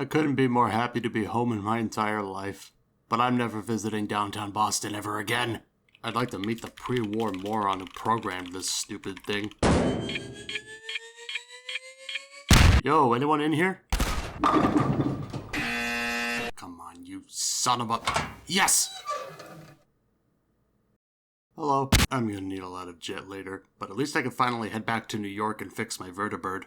I couldn't be more happy to be home in my entire life, but I'm never visiting downtown Boston ever again. I'd like to meet the pre-war moron who programmed this stupid thing. Yo, anyone in here? Come on, you son of a... Yes! Hello. I'm gonna need a lot of jet later, but at least I can finally head back to New York and fix my vertibird.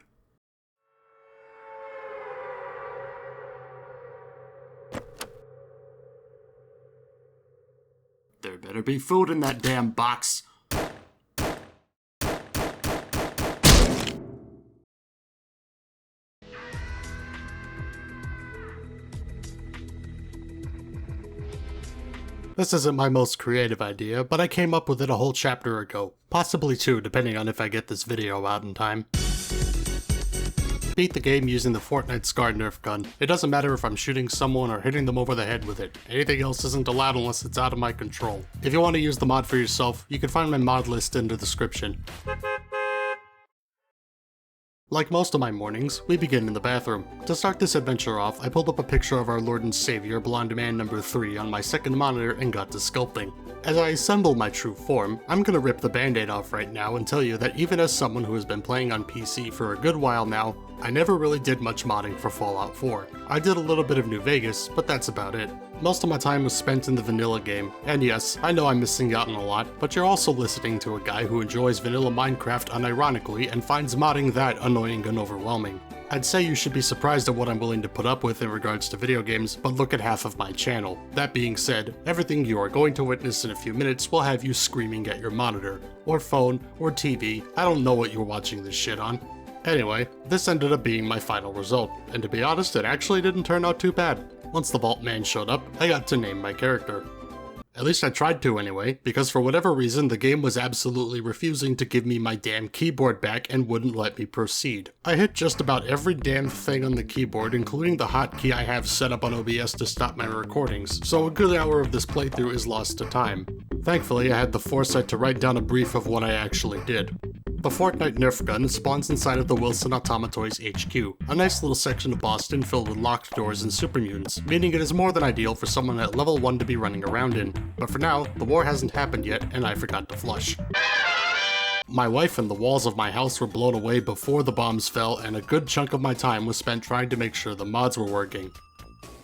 There better be food in that damn box. This isn't my most creative idea, but I came up with it a whole chapter ago. Possibly two, depending on if I get this video out in time. Beat the game using the Fortnite Scar Nerf gun. It doesn't matter if I'm shooting someone or hitting them over the head with it. Anything else isn't allowed unless it's out of my control. If you want to use the mod for yourself, you can find my mod list in the description. Like most of my mornings, we begin in the bathroom. To start this adventure off, I pulled up a picture of our Lord and Savior, Blonde Man number 3 on my second monitor and got to sculpting. As I assemble my true form, I'm gonna rip the band-aid off right now and tell you that even as someone who has been playing on PC for a good while now, I never really did much modding for Fallout 4. I did a little bit of New Vegas, but that's about it. Most of my time was spent in the vanilla game, and yes, I know I'm missing out on a lot, but you're also listening to a guy who enjoys vanilla Minecraft unironically and finds modding that annoying and overwhelming. I'd say you should be surprised at what I'm willing to put up with in regards to video games, but look at half of my channel. That being said, everything you are going to witness in a few minutes will have you screaming at your monitor, or phone, or TV. I don't know what you're watching this shit on. Anyway, this ended up being my final result, and to be honest, it actually didn't turn out too bad. Once the Vault Man showed up, I got to name my character. At least I tried to anyway, because for whatever reason the game was absolutely refusing to give me my damn keyboard back and wouldn't let me proceed. I hit just about every damn thing on the keyboard, including the hotkey I have set up on OBS to stop my recordings, so a good hour of this playthrough is lost to time. Thankfully, I had the foresight to write down a brief of what I actually did. The Fortnite Nerf gun spawns inside of the Wilson Automatoys HQ, a nice little section of Boston filled with locked doors and super mutants, meaning it is more than ideal for someone at level 1 to be running around in. But for now, the war hasn't happened yet, and I forgot to flush. My wife and the walls of my house were blown away before the bombs fell, and a good chunk of my time was spent trying to make sure the mods were working.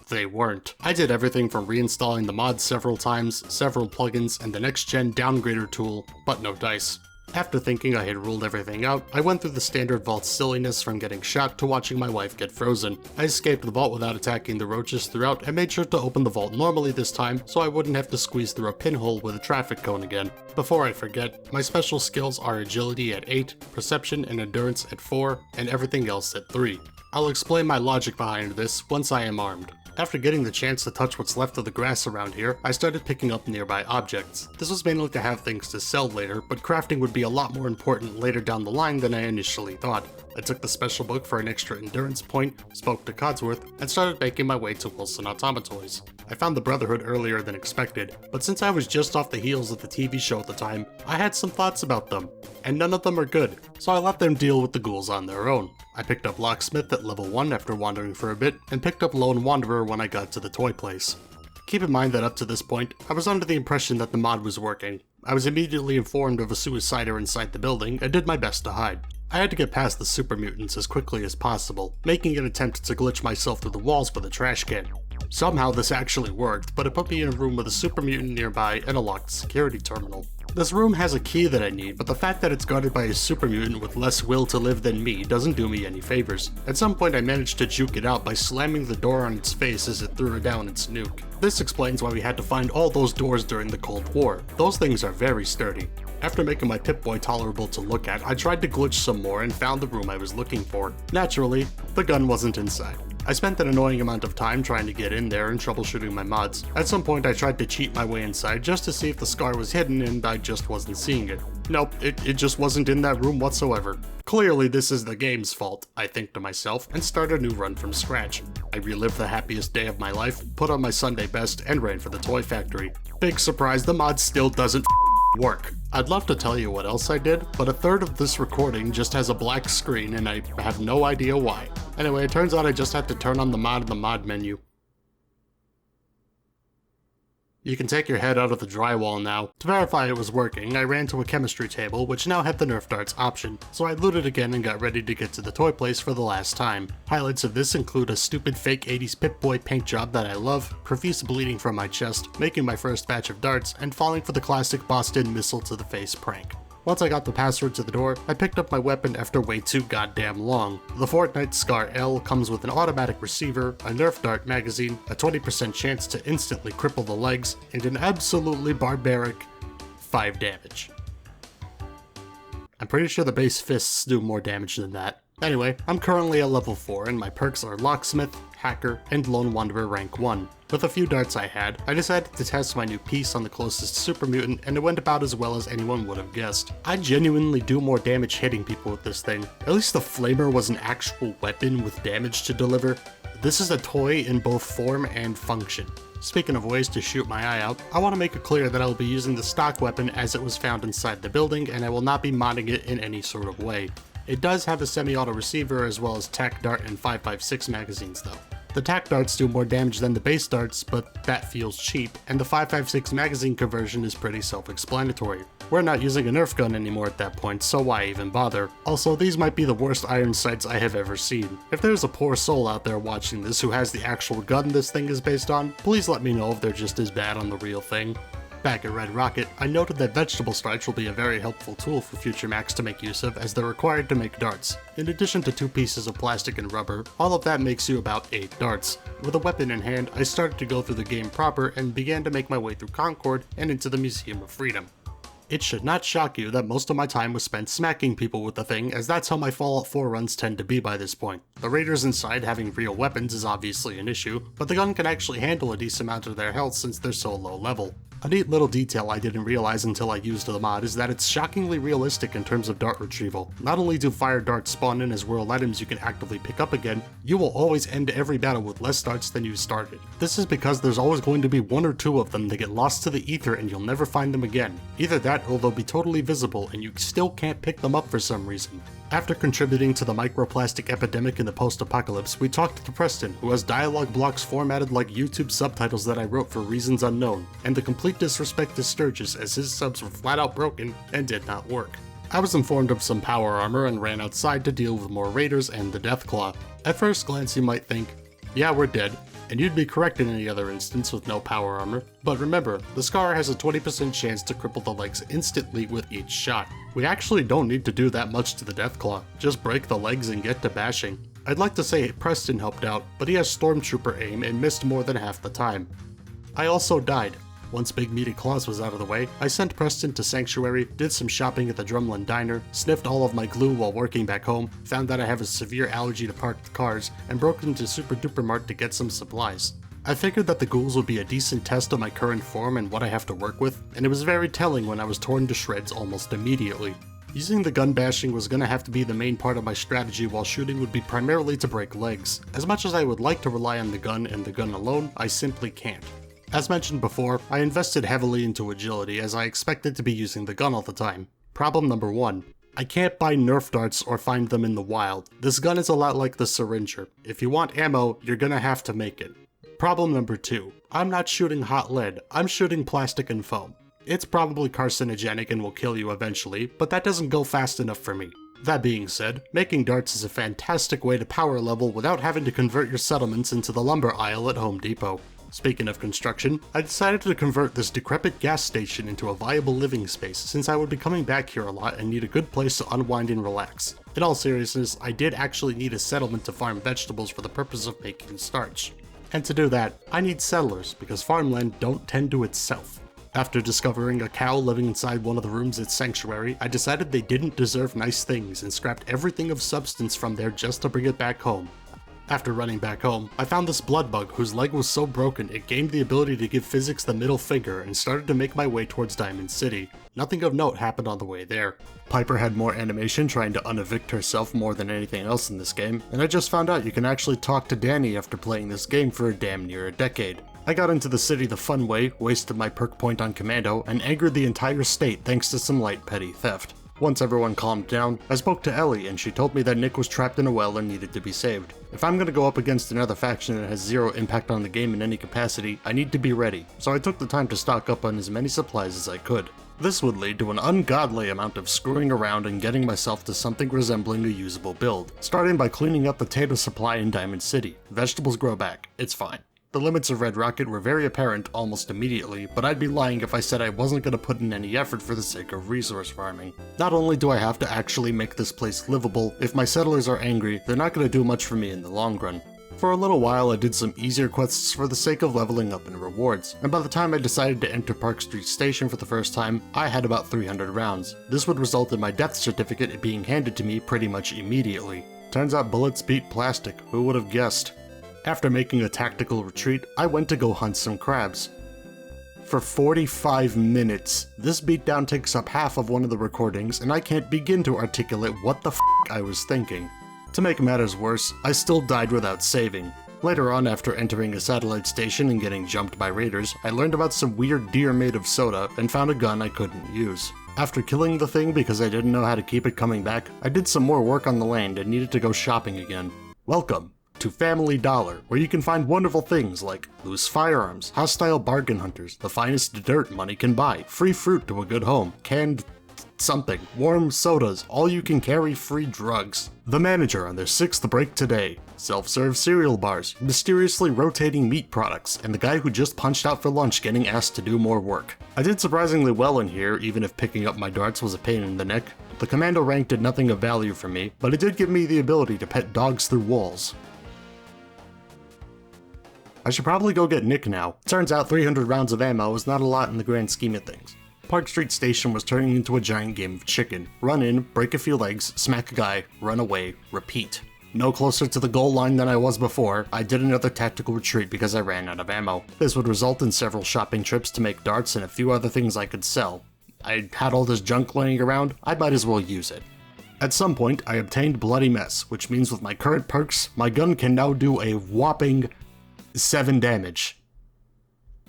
They weren't. I did everything from reinstalling the mods several times, several plugins, and the next-gen Downgrader tool, but no dice. After thinking I had ruled everything out, I went through the standard vault silliness from getting shot to watching my wife get frozen. I escaped the vault without attacking the roaches throughout and made sure to open the vault normally this time so I wouldn't have to squeeze through a pinhole with a traffic cone again. Before I forget, my special skills are agility at 8, perception and endurance at 4, and everything else at 3. I'll explain my logic behind this once I am armed. After getting the chance to touch what's left of the grass around here, I started picking up nearby objects. This was mainly to have things to sell later, but crafting would be a lot more important later down the line than I initially thought. I took the special book for an extra endurance point, spoke to Codsworth, and started making my way to Wilson Automatoys. I found the Brotherhood earlier than expected, but since I was just off the heels of the TV show at the time, I had some thoughts about them, and none of them are good, so I let them deal with the ghouls on their own. I picked up Locksmith at level 1 after wandering for a bit, and picked up Lone Wanderer when I got to the toy place. Keep in mind that up to this point, I was under the impression that the mod was working. I was immediately informed of a suicider inside the building, and did my best to hide. I had to get past the super mutants as quickly as possible, making an attempt to glitch myself through the walls with a trash can. Somehow this actually worked, but it put me in a room with a super mutant nearby and a locked security terminal. This room has a key that I need, but the fact that it's guarded by a super mutant with less will to live than me doesn't do me any favors. At some point I managed to juke it out by slamming the door on its face as it threw down its nuke. This explains why we had to find all those doors during the Cold War. Those things are very sturdy. After making my Pip-Boy tolerable to look at, I tried to glitch some more and found the room I was looking for. Naturally, the gun wasn't inside. I spent an annoying amount of time trying to get in there and troubleshooting my mods. At some point I tried to cheat my way inside just to see if the scar was hidden, and I just wasn't seeing it. Nope, it just wasn't in that room whatsoever. Clearly this is the game's fault, I think to myself, and start a new run from scratch. I relived the happiest day of my life, put on my Sunday best, and ran for the toy factory. Big surprise, the mod still doesn't work. I'd love to tell you what else I did, but a third of this recording just has a black screen and I have no idea why. Anyway, it turns out I just had to turn on the mod in the mod menu. You can take your head out of the drywall now. To verify it was working, I ran to a chemistry table, which now had the Nerf darts option, so I looted again and got ready to get to the toy place for the last time. Highlights of this include a stupid fake 80s Pip-Boy paint job that I love, profuse bleeding from my chest, making my first batch of darts, and falling for the classic Boston missile to the face prank. Once I got the password to the door, I picked up my weapon after way too goddamn long. The Fortnite Scar L comes with an automatic receiver, a Nerf dart magazine, a 20% chance to instantly cripple the legs, and an absolutely barbaric 5 damage. I'm pretty sure the base fists do more damage than that. Anyway, I'm currently at level 4 and my perks are Locksmith, Hacker, and Lone Wanderer rank 1. With a few darts I had, I decided to test my new piece on the closest super mutant and it went about as well as anyone would have guessed. I genuinely do more damage hitting people with this thing. At least the flamer was an actual weapon with damage to deliver. This is a toy in both form and function. Speaking of ways to shoot my eye out, I want to make it clear that I will be using the stock weapon as it was found inside the building and I will not be modding it in any sort of way. It does have a semi-auto receiver as well as tac dart and 5.56 magazines though. The tac darts do more damage than the base darts, but that feels cheap, and the 5.56 magazine conversion is pretty self-explanatory. We're not using a Nerf gun anymore at that point, so why even bother? Also, these might be the worst iron sights I have ever seen. If there's a poor soul out there watching this who has the actual gun this thing is based on, please let me know if they're just as bad on the real thing. Back at Red Rocket, I noted that vegetable starch will be a very helpful tool for future mechs to make use of as they're required to make darts. In addition to 2 pieces of plastic and rubber, all of that makes you about 8 darts. With a weapon in hand, I started to go through the game proper and began to make my way through Concord and into the Museum of Freedom. It should not shock you that most of my time was spent smacking people with the thing, as that's how my Fallout 4 runs tend to be by this point. The raiders inside having real weapons is obviously an issue, but the gun can actually handle a decent amount of their health since they're so low level. A neat little detail I didn't realize until I used the mod is that it's shockingly realistic in terms of dart retrieval. Not only do fire darts spawn in as world items you can actively pick up again, you will always end every battle with less darts than you started. This is because there's always going to be 1 or 2 of them that get lost to the ether and you'll never find them again. Either that or they'll be totally visible and you still can't pick them up for some reason. After contributing to the microplastic epidemic in the post-apocalypse, we talked to Preston, who has dialogue blocks formatted like YouTube subtitles that I wrote for reasons unknown, and the complete disrespect to Sturgis as his subs were flat out broken and did not work. I was informed of some power armor and ran outside to deal with more raiders and the Deathclaw. At first glance you might think, yeah, we're dead, and you'd be correct in any other instance with no power armor, but remember, the Scar has a 20% chance to cripple the legs instantly with each shot. We actually don't need to do that much to the Deathclaw, just break the legs and get to bashing. I'd like to say Preston helped out, but he has Stormtrooper aim and missed more than half the time. I also died. Once Big Meaty Claws was out of the way, I sent Preston to Sanctuary, did some shopping at the Drumlin Diner, sniffed all of my glue while working back home, found that I have a severe allergy to parked cars, and broke into Super Duper Mart to get some supplies. I figured that the ghouls would be a decent test of my current form and what I have to work with, and it was very telling when I was torn to shreds almost immediately. Using the gun bashing was gonna have to be the main part of my strategy, while shooting would be primarily to break legs. As much as I would like to rely on the gun and the gun alone, I simply can't. As mentioned before, I invested heavily into agility as I expected to be using the gun all the time. Problem number 1. I can't buy Nerf darts or find them in the wild. This gun is a lot like the Syringer. If you want ammo, you're gonna have to make it. Problem number 2. I'm not shooting hot lead, I'm shooting plastic and foam. It's probably carcinogenic and will kill you eventually, but that doesn't go fast enough for me. That being said, making darts is a fantastic way to power level without having to convert your settlements into the lumber aisle at Home Depot. Speaking of construction, I decided to convert this decrepit gas station into a viable living space since I would be coming back here a lot and need a good place to unwind and relax. In all seriousness, I did actually need a settlement to farm vegetables for the purpose of making starch. And to do that, I need settlers because farmland don't tend to itself. After discovering a cow living inside one of the rooms at Sanctuary, I decided they didn't deserve nice things and scrapped everything of substance from there just to bring it back home. After running back home, I found this blood bug whose leg was so broken it gained the ability to give physics the middle finger and started to make my way towards Diamond City. Nothing of note happened on the way there. Piper had more animation trying to unevict herself more than anything else in this game, and I just found out you can actually talk to Danny after playing this game for damn near a decade. I got into the city the fun way, wasted my perk point on commando, and angered the entire state thanks to some light petty theft. Once everyone calmed down, I spoke to Ellie and she told me that Nick was trapped in a well and needed to be saved. If I'm gonna go up against another faction that has zero impact on the game in any capacity, I need to be ready, so I took the time to stock up on as many supplies as I could. This would lead to an ungodly amount of screwing around and getting myself to something resembling a usable build, starting by cleaning up potato supply in Diamond City. Vegetables grow back, it's fine. The limits of Red Rocket were very apparent almost immediately, but I'd be lying if I said I wasn't going to put in any effort for the sake of resource farming. Not only do I have to actually make this place livable, if my settlers are angry, they're not going to do much for me in the long run. For a little while I did some easier quests for the sake of leveling up in rewards, and by the time I decided to enter Park Street Station for the first time, I had about 300 rounds. This would result in my death certificate being handed to me pretty much immediately. Turns out bullets beat plastic, who would have guessed? After making a tactical retreat, I went to go hunt some crabs. For 45 minutes, this beatdown takes up half of one of the recordings, and I can't begin to articulate what the f*** I was thinking. To make matters worse, I still died without saving. Later on, after entering a satellite station and getting jumped by raiders, I learned about some weird deer made of soda and found a gun I couldn't use. After killing the thing because I didn't know how to keep it coming back, I did some more work on the land and needed to go shopping again. Welcome to Family Dollar, where you can find wonderful things like loose firearms, hostile bargain hunters, the finest dirt money can buy, free fruit to a good home, canned something, warm sodas, all you can carry free drugs, the manager on their 6th break today, self-serve cereal bars, mysteriously rotating meat products, and the guy who just punched out for lunch getting asked to do more work. I did surprisingly well in here, even if picking up my darts was a pain in the neck. The commando rank did nothing of value for me, but it did give me the ability to pet dogs through walls. I should probably go get Nick now. Turns out 300 rounds of ammo is not a lot in the grand scheme of things. Park Street Station was turning into a giant game of chicken. Run in, break a few legs, smack a guy, run away, repeat. No closer to the goal line than I was before, I did another tactical retreat because I ran out of ammo. This would result in several shopping trips to make darts and a few other things I could sell. I had all this junk laying around, I might as well use it. At some point, I obtained Bloody Mess, which means with my current perks, my gun can now do a whopping 7 damage.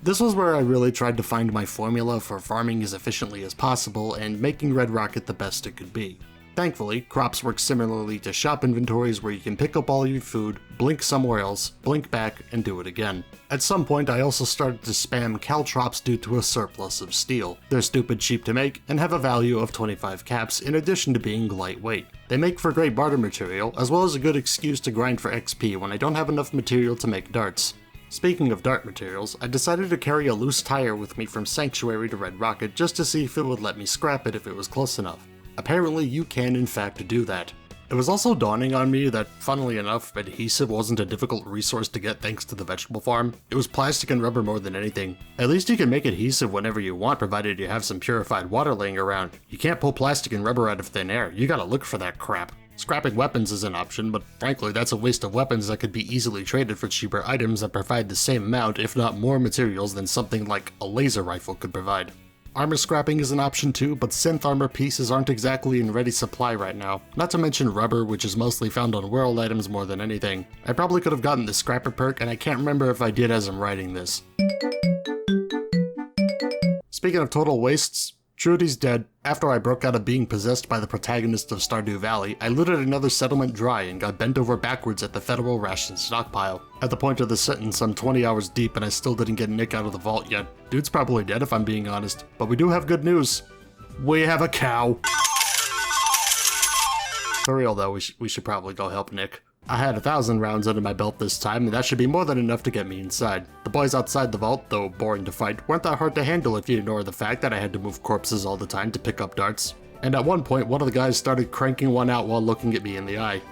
This was where I really tried to find my formula for farming as efficiently as possible and making Red Rocket the best it could be. Thankfully, crops work similarly to shop inventories where you can pick up all your food, blink somewhere else, blink back, and do it again. At some point I also started to spam caltrops due to a surplus of steel. They're stupid cheap to make and have a value of 25 caps in addition to being lightweight. They make for great barter material, as well as a good excuse to grind for XP when I don't have enough material to make darts. Speaking of dart materials, I decided to carry a loose tire with me from Sanctuary to Red Rocket just to see if it would let me scrap it if it was close enough. Apparently you can in fact do that. It was also dawning on me that, funnily enough, adhesive wasn't a difficult resource to get thanks to the vegetable farm. It was plastic and rubber more than anything. At least you can make adhesive whenever you want provided you have some purified water laying around. You can't pull plastic and rubber out of thin air, you gotta look for that crap. Scrapping weapons is an option, but frankly that's a waste of weapons that could be easily traded for cheaper items that provide the same amount, if not more materials than something like a laser rifle could provide. Armor scrapping is an option too, but synth armor pieces aren't exactly in ready supply right now, not to mention rubber, which is mostly found on world items more than anything. I probably could have gotten the scrapper perk, and I can't remember if I did as I'm writing this. Speaking of total wastes, Trudy's dead. After I broke out of being possessed by the protagonist of Stardew Valley, I looted another settlement dry and got bent over backwards at the federal ration stockpile. At the point of the sentence, I'm 20 hours deep and I still didn't get Nick out of the vault yet. Dude's probably dead if I'm being honest, but we do have good news. We have a cow! For real though, we should probably go help Nick. I had 1,000 rounds under my belt this time, and that should be more than enough to get me inside. The boys outside the vault, though boring to fight, weren't that hard to handle if you ignore the fact that I had to move corpses all the time to pick up darts. And at one point, one of the guys started cranking one out while looking at me in the eye.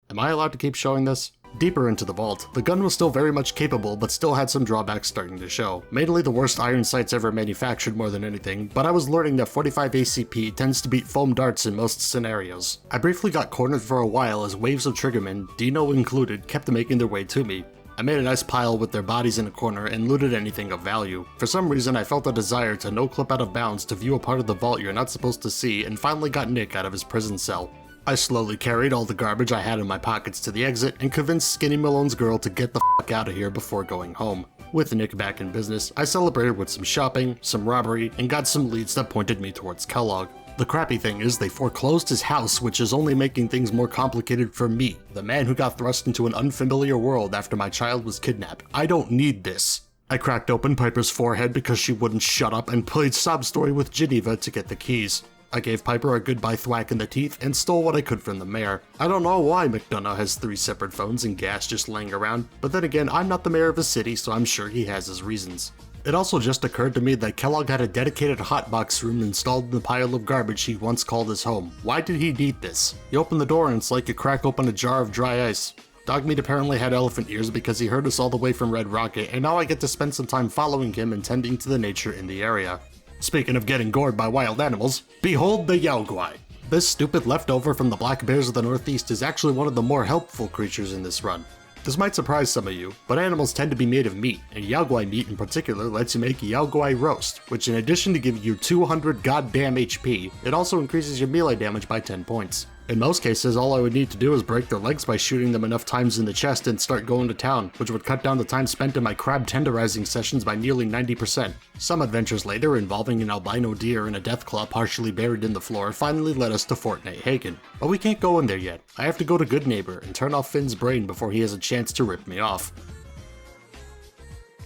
Am I allowed to keep showing this? Deeper into the vault, the gun was still very much capable but still had some drawbacks starting to show. Mainly the worst iron sights ever manufactured more than anything, but I was learning that 45 ACP tends to beat foam darts in most scenarios. I briefly got cornered for a while as waves of triggermen, Dino included, kept making their way to me. I made a nice pile with their bodies in a corner and looted anything of value. For some reason I felt a desire to no-clip out of bounds to view a part of the vault you're not supposed to see and finally got Nick out of his prison cell. I slowly carried all the garbage I had in my pockets to the exit and convinced Skinny Malone's girl to get the fuck out of here before going home. With Nick back in business, I celebrated with some shopping, some robbery, and got some leads that pointed me towards Kellogg. The crappy thing is they foreclosed his house, which is only making things more complicated for me, the man who got thrust into an unfamiliar world after my child was kidnapped. I don't need this. I cracked open Piper's forehead because she wouldn't shut up and played sob story with Geneva to get the keys. I gave Piper a goodbye thwack in the teeth and stole what I could from the mayor. I don't know why McDonough has 3 separate phones and gas just laying around, but then again, I'm not the mayor of a city, so I'm sure he has his reasons. It also just occurred to me that Kellogg had a dedicated hotbox room installed in the pile of garbage he once called his home. Why did he need this? You open the door and it's like you crack open a jar of dry ice. Dogmeat apparently had elephant ears because he heard us all the way from Red Rocket, and now I get to spend some time following him and tending to the nature in the area. Speaking of getting gored by wild animals, behold the Yaoguai. This stupid leftover from the black bears of the Northeast is actually one of the more helpful creatures in this run. This might surprise some of you, but animals tend to be made of meat, and Yaoguai meat in particular lets you make Yaoguai roast, which in addition to giving you 200 goddamn HP, it also increases your melee damage by 10 points. In most cases, all I would need to do is break their legs by shooting them enough times in the chest and start going to town, which would cut down the time spent in my crab tenderizing sessions by nearly 90%. Some adventures later, involving an albino deer and a deathclaw partially buried in the floor, finally led us to Fort Hagen. But we can't go in there yet. I have to go to Good Neighbor and turn off Finn's brain before he has a chance to rip me off.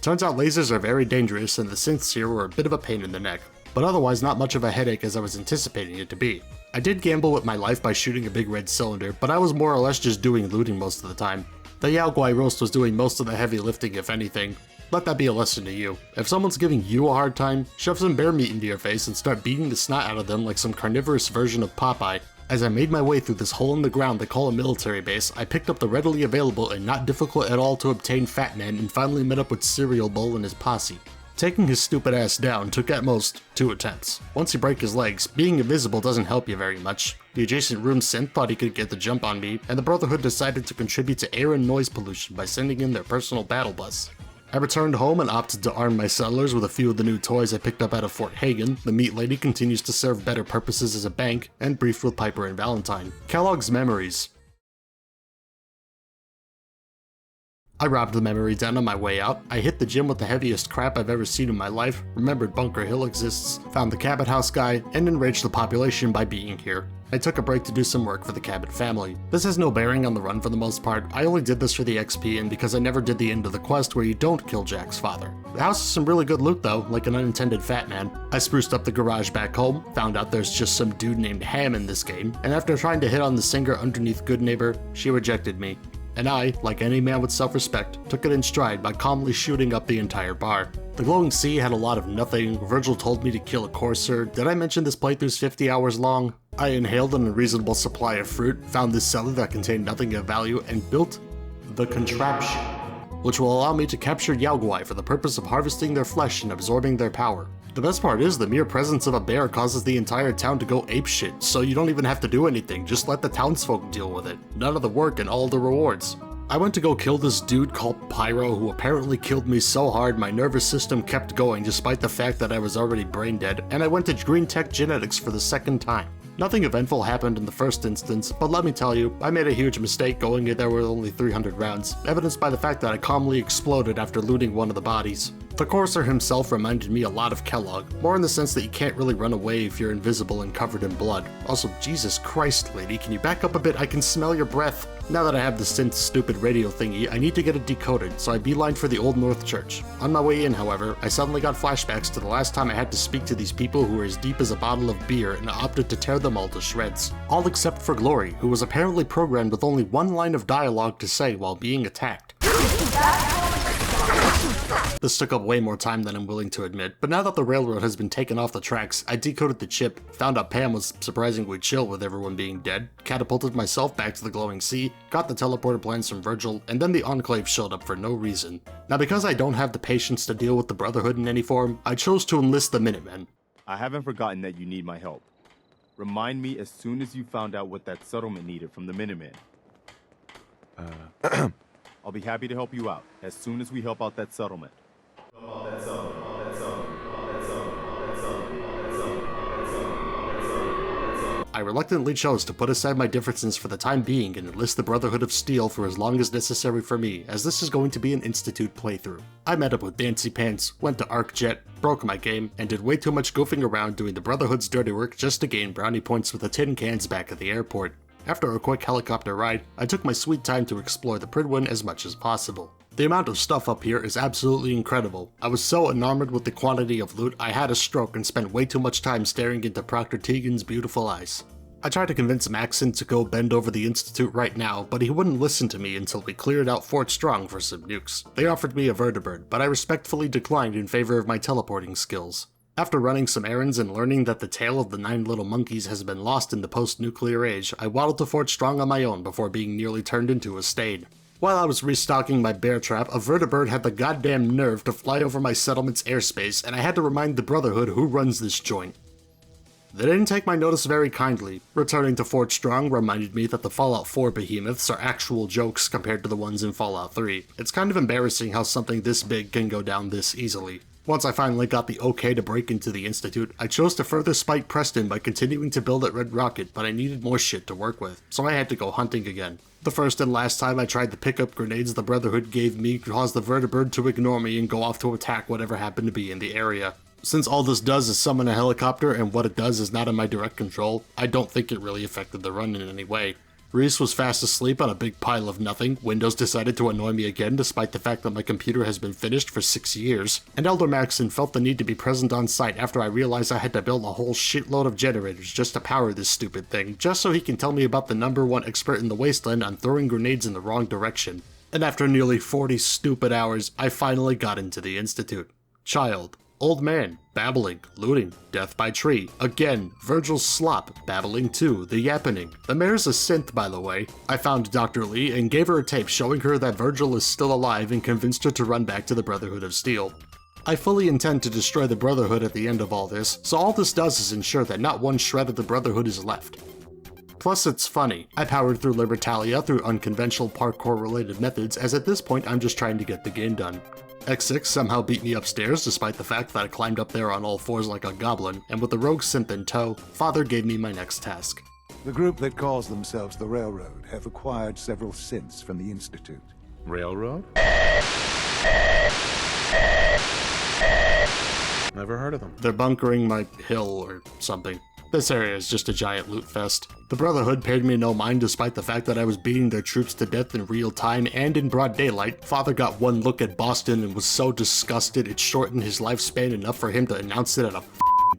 Turns out lasers are very dangerous and the synths here were a bit of a pain in the neck, but otherwise not much of a headache as I was anticipating it to be. I did gamble with my life by shooting a big red cylinder, but I was more or less just doing looting most of the time. The Yaoguai roast was doing most of the heavy lifting if anything. Let that be a lesson to you. If someone's giving you a hard time, shove some bear meat into your face and start beating the snot out of them like some carnivorous version of Popeye. As I made my way through this hole in the ground they call a military base, I picked up the readily available and not difficult at all to obtain Fat Man and finally met up with Cereal Bowl and his posse. Taking his stupid ass down took at most 2 attempts. Once you break his legs, being invisible doesn't help you very much. The adjacent room synth thought he could get the jump on me, and the Brotherhood decided to contribute to air and noise pollution by sending in their personal battle bus. I returned home and opted to arm my settlers with a few of the new toys I picked up out of Fort Hagen. The meat lady continues to serve better purposes as a bank, and briefed with Piper and Valentine. Kellogg's memories. I robbed the memory den on my way out, I hit the gym with the heaviest crap I've ever seen in my life, remembered Bunker Hill exists, found the Cabot House guy, and enraged the population by being here. I took a break to do some work for the Cabot family. This has no bearing on the run for the most part, I only did this for the XP and because I never did the end of the quest where you don't kill Jack's father. The house has some really good loot though, like an unintended Fat Man. I spruced up the garage back home, found out there's just some dude named Ham in this game, and after trying to hit on the singer underneath Good Neighbor, she rejected me. And I, like any man with self-respect, took it in stride by calmly shooting up the entire bar. The glowing sea had a lot of nothing, Virgil told me to kill a courser, did I mention this playthrough's 50 hours long? I inhaled an unreasonable supply of fruit, found this cellar that contained nothing of value, and built the contraption, which will allow me to capture Yaoguai for the purpose of harvesting their flesh and absorbing their power. The best part is the mere presence of a bear causes the entire town to go apeshit, so you don't even have to do anything, just let the townsfolk deal with it. None of the work and all the rewards. I went to go kill this dude called Pyro who apparently killed me so hard my nervous system kept going despite the fact that I was already brain dead, and I went to Green Tech Genetics for the second time. Nothing eventful happened in the first instance, but let me tell you, I made a huge mistake going in there with only 300 rounds, evidenced by the fact that I calmly exploded after looting one of the bodies. The courser himself reminded me a lot of Kellogg, more in the sense that you can't really run away if you're invisible and covered in blood. Also, Jesus Christ, lady, can you back up a bit? I can smell your breath. Now that I have the synth's stupid radio thingy, I need to get it decoded, so I beelined for the Old North Church. On my way in, however, I suddenly got flashbacks to the last time I had to speak to these people who were as deep as a bottle of beer and opted to tear them all to shreds. All except for Glory, who was apparently programmed with only one line of dialogue to say while being attacked. This took up way more time than I'm willing to admit, but now that the railroad has been taken off the tracks, I decoded the chip, found out Pam was surprisingly chill with everyone being dead, catapulted myself back to the glowing sea, got the teleporter plans from Virgil, and then the Enclave showed up for no reason. Now because I don't have the patience to deal with the Brotherhood in any form, I chose to enlist the Minutemen. I haven't forgotten that you need my help. Remind me as soon as you found out what that settlement needed from the Minutemen. I'll be happy to help you out as soon as we help out that settlement. I reluctantly chose to put aside my differences for the time being and enlist the Brotherhood of Steel for as long as necessary for me, as this is going to be an Institute playthrough. I met up with Dancy Pants, went to ArcJet, broke my game, and did way too much goofing around doing the Brotherhood's dirty work just to gain brownie points with the tin cans back at the airport. After a quick helicopter ride, I took my sweet time to explore the Pridwin as much as possible. The amount of stuff up here is absolutely incredible. I was so enamored with the quantity of loot, I had a stroke and spent way too much time staring into Proctor Tegan's beautiful eyes. I tried to convince Maxon to go bend over the Institute right now, but he wouldn't listen to me until we cleared out Fort Strong for some nukes. They offered me a vertibird, but I respectfully declined in favor of my teleporting skills. After running some errands and learning that the tale of the 9 little monkeys has been lost in the post-nuclear age, I waddled to Fort Strong on my own before being nearly turned into a Stade. While I was restocking my bear trap, a vertibird had the goddamn nerve to fly over my settlement's airspace, and I had to remind the Brotherhood who runs this joint. They didn't take my notice very kindly. Returning to Fort Strong reminded me that the Fallout 4 behemoths are actual jokes compared to the ones in Fallout 3. It's kind of embarrassing how something this big can go down this easily. Once I finally got the okay to break into the Institute, I chose to further spite Preston by continuing to build at Red Rocket, but I needed more shit to work with, so I had to go hunting again. The first and last time I tried to pick up grenades the Brotherhood gave me caused the vertibird to ignore me and go off to attack whatever happened to be in the area. Since all this does is summon a helicopter and what it does is not in my direct control, I don't think it really affected the run in any way. Reese was fast asleep on a big pile of nothing, Windows decided to annoy me again despite the fact that my computer has been finished for 6 years, and Elder Maxon felt the need to be present on site after I realized I had to build a whole shitload of generators just to power this stupid thing, just so he can tell me about the #1 expert in the wasteland on throwing grenades in the wrong direction. And after nearly 40 stupid hours, I finally got into the Institute. Child. Old man, babbling, looting, death by tree, again, Virgil's slop, babbling too, the yappening. The mayor's a synth, by the way. I found Dr. Lee and gave her a tape showing her that Virgil is still alive and convinced her to run back to the Brotherhood of Steel. I fully intend to destroy the Brotherhood at the end of all this, so all this does is ensure that not one shred of the Brotherhood is left. Plus it's funny, I powered through Libertalia through unconventional parkour related methods as at this point I'm just trying to get the game done. X6 somehow beat me upstairs despite the fact that I climbed up there on all fours like a goblin, and with the rogue synth in tow, Father gave me my next task. The group that calls themselves the Railroad have acquired several synths from the Institute. Railroad? Never heard of them. They're bunkering my hill or something. This area is just a giant loot fest. The Brotherhood paid me no mind despite the fact that I was beating their troops to death in real time and in broad daylight. Father got one look at Boston and was so disgusted it shortened his lifespan enough for him to announce it at a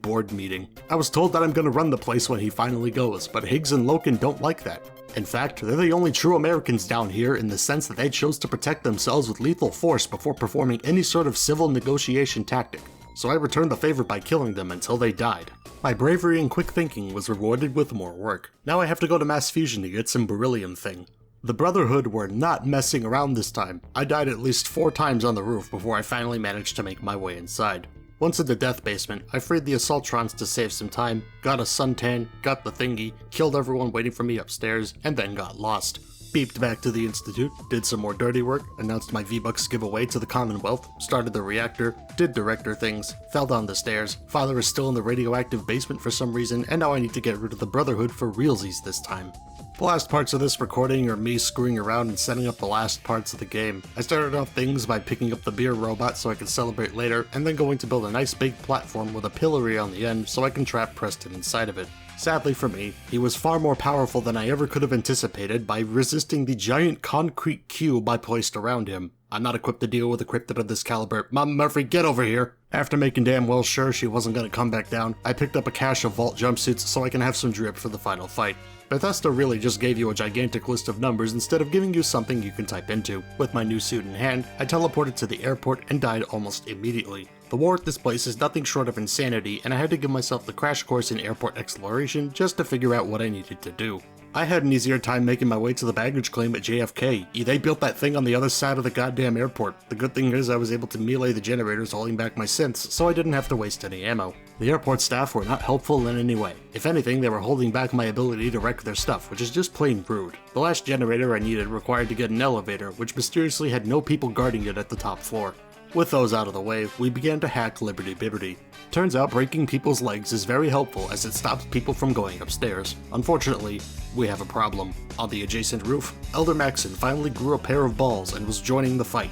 board meeting. I was told that I'm gonna run the place when he finally goes, but Higgs and Loken don't like that. In fact, they're the only true Americans down here in the sense that they chose to protect themselves with lethal force before performing any sort of civil negotiation tactic. So I returned the favor by killing them until they died. My bravery and quick thinking was rewarded with more work. Now I have to go to Mass Fusion to get some beryllium thing. The Brotherhood were not messing around this time. I died at least 4 times on the roof before I finally managed to make my way inside. Once in the death basement, I freed the Assaultrons to save some time, got a suntan, got the thingy, killed everyone waiting for me upstairs, and then got lost. Beeped back to the Institute, did some more dirty work, announced my V-Bucks giveaway to the Commonwealth, started the reactor, did director things, fell down the stairs, Father is still in the radioactive basement for some reason, and now I need to get rid of the Brotherhood for realsies this time. The last parts of this recording are me screwing around and setting up the last parts of the game. I started off things by picking up the beer robot so I could celebrate later, and then going to build a nice big platform with a pillory on the end so I can trap Preston inside of it. Sadly for me, he was far more powerful than I ever could have anticipated by resisting the giant concrete cube I placed around him. I'm not equipped to deal with a cryptid of this caliber. Mom Murphy, get over here! After making damn well sure she wasn't gonna come back down, I picked up a cache of vault jumpsuits so I can have some drip for the final fight. Bethesda really just gave you a gigantic list of numbers instead of giving you something you can type into. With my new suit in hand, I teleported to the airport and died almost immediately. The war at this place is nothing short of insanity, and I had to give myself the crash course in airport exploration just to figure out what I needed to do. I had an easier time making my way to the baggage claim at JFK. They built that thing on the other side of the goddamn airport. The good thing is I was able to melee the generators holding back my synths, so I didn't have to waste any ammo. The airport staff were not helpful in any way. If anything, they were holding back my ability to wreck their stuff, which is just plain rude. The last generator I needed required to get an elevator, which mysteriously had no people guarding it at the top floor. With those out of the way, we began to hack Liberty Bibberty. Turns out breaking people's legs is very helpful as it stops people from going upstairs. Unfortunately, we have a problem. On the adjacent roof, Elder Maxon finally grew a pair of balls and was joining the fight.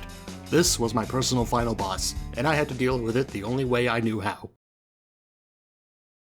This was my personal final boss, and I had to deal with it the only way I knew how.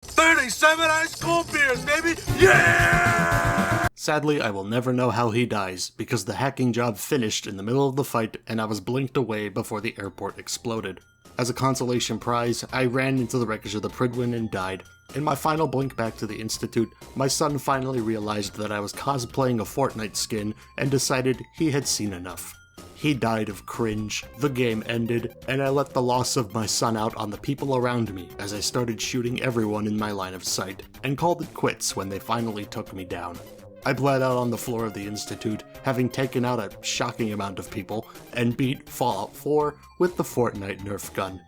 37 high school beers, baby! Yeah! Sadly, I will never know how he dies, because the hacking job finished in the middle of the fight and I was blinked away before the airport exploded. As a consolation prize, I ran into the wreckage of the Prydwen and died. In my final blink back to the Institute, my son finally realized that I was cosplaying a Fortnite skin and decided he had seen enough. He died of cringe, the game ended, and I let the loss of my son out on the people around me as I started shooting everyone in my line of sight, and called it quits when they finally took me down. I bled out on the floor of the Institute, having taken out a shocking amount of people, and beat Fallout 4 with the Fortnite Nerf gun.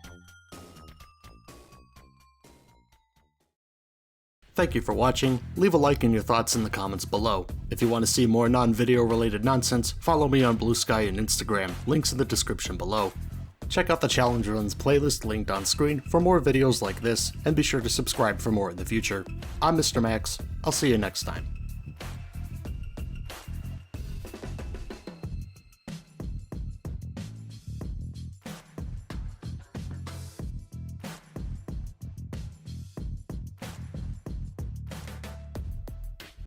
Thank you for watching. Leave a like and your thoughts in the comments below. If you want to see more non-video related nonsense, follow me on Blue Sky and Instagram, links in the description below. Check out the Challenge Runs playlist linked on screen for more videos like this, and be sure to subscribe for more in the future. I'm Mr. Max. I'll see you next time.